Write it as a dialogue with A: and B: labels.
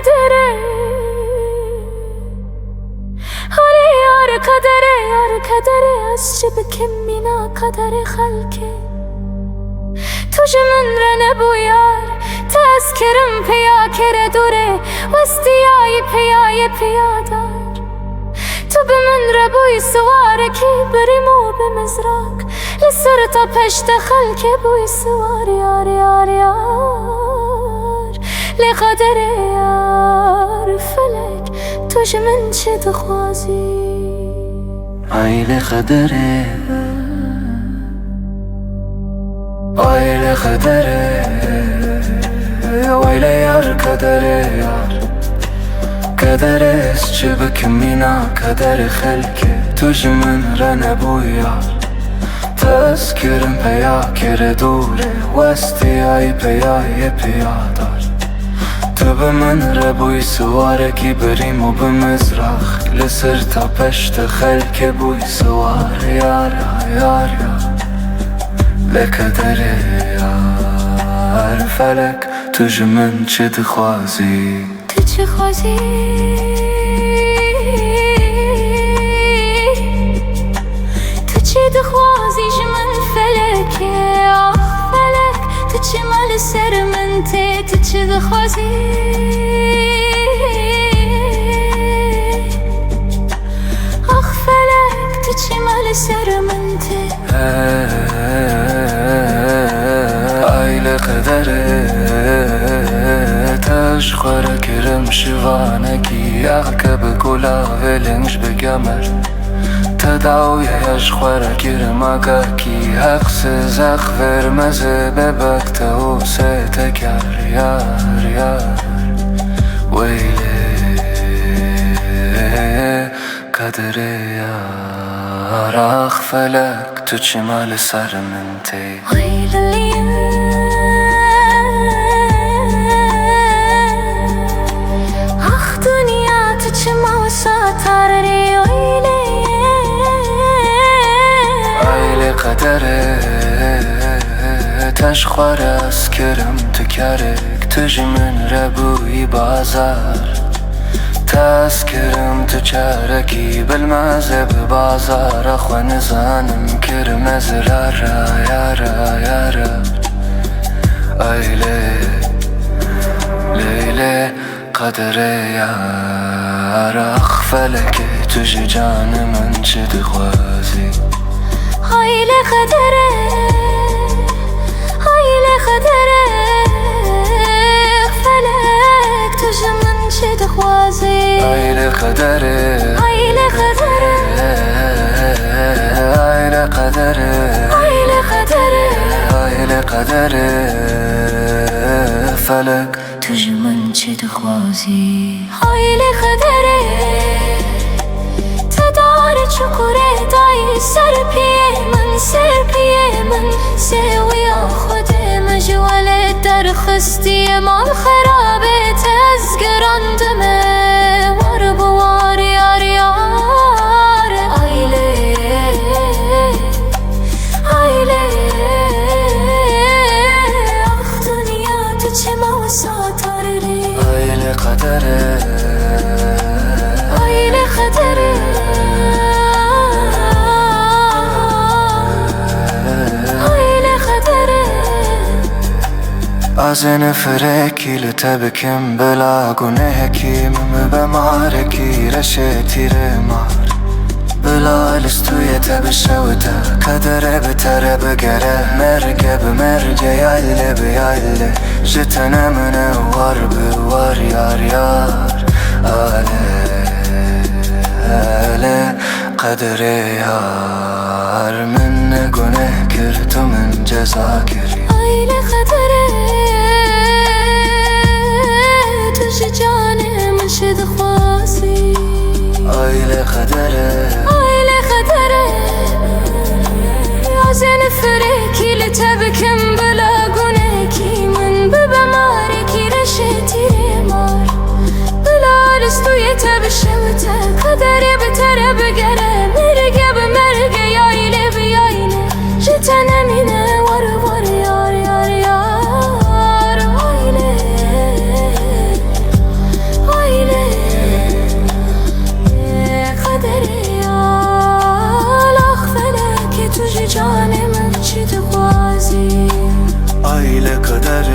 A: قدره حالی یار قدره از چه بکمینا قدر خلکه توش من را نبویار تذکرم پیا کره دوره وستیای پیای پیادار تو به من را بوی سواره که بریمو به مزراک لسر تا پشت خلکه بوی سوار یار یار یار لقدر یار فلک توش من چه دخوازی
B: آی لقدره آی لقدره ویل یار قدره یار قدره از چه بکمینا قدر خلکه توش من را نبوی یار تذکرم پیا کره دوره وستی ای پیای پیادار تو به من را بوی سواره کی بریم و به مزرخ لسر تا پشت خلک بوی سوار یار یار یار لقدر یار فلک توش من چه دخوازی
A: تو چه خوازی تو چه دخوازی جمن فلکه آخ فلک تو چه مال سر من ته تو چه دخوازی آخ فلک تو چه مال سر من ته
B: آی لقدره تاش خوره کرم شوانگی عقب کلا ولنج بگمر تداوی اش خوره کرم اگاکی حقس زخ ورمزه ببکت و ستکر یار یار ویله قدره یار آخ فلک تو چه مال سر من تی
A: ویلی آخ دنیا تو چه موساتر ری ویلی
B: آی لقدره تش خواره از کرم تو کرک توش من را بوی بازار تذکرم تو چارکی بالمازه ببازار اخوة نزانم کرم از را یارا یارا ای لیله قدر یار اخ فلک توش جان من چه دخوازی
A: های لقدره های لقدره فلک توش من چه دخوازی
B: آی لقدره
A: های لقدره
B: آی لقدره
A: های لقدره
B: آی لقدره فلک
A: توش من چه دخوازی های لقدره تدار چکوره دای سر پیه من سوی خود مجوال در خستی مال خرابه تزگراندمه وار بوار یار یار آیله آخ دنیا تو چه موساتر ری
B: آی لقدره
A: های لقدره های لقدره
B: از نفرکی لتبکم بلا گنه کیم بمارکی رشه تیره مار بلا لستوی تبشوته قدره بتره بگره مرگه بمرگه یاله بیاله جتنه منه وار بوار یار یار آله قدره یار من گنه کرد و من جزا کری
A: های لقدره توش جان من شد خواسی
B: آی لقدره
A: های لقدره از نفرکی لتبکم بلا گونه کی من ببماره کی رشه تیره مار بلا لستوی تبشوته قدره بتره بگره مرگه بمرگه یایله بیایله جتنه مینه وار یار یار یار آیله तुझे जाने मन चित ख्वाजी
B: आइले कदर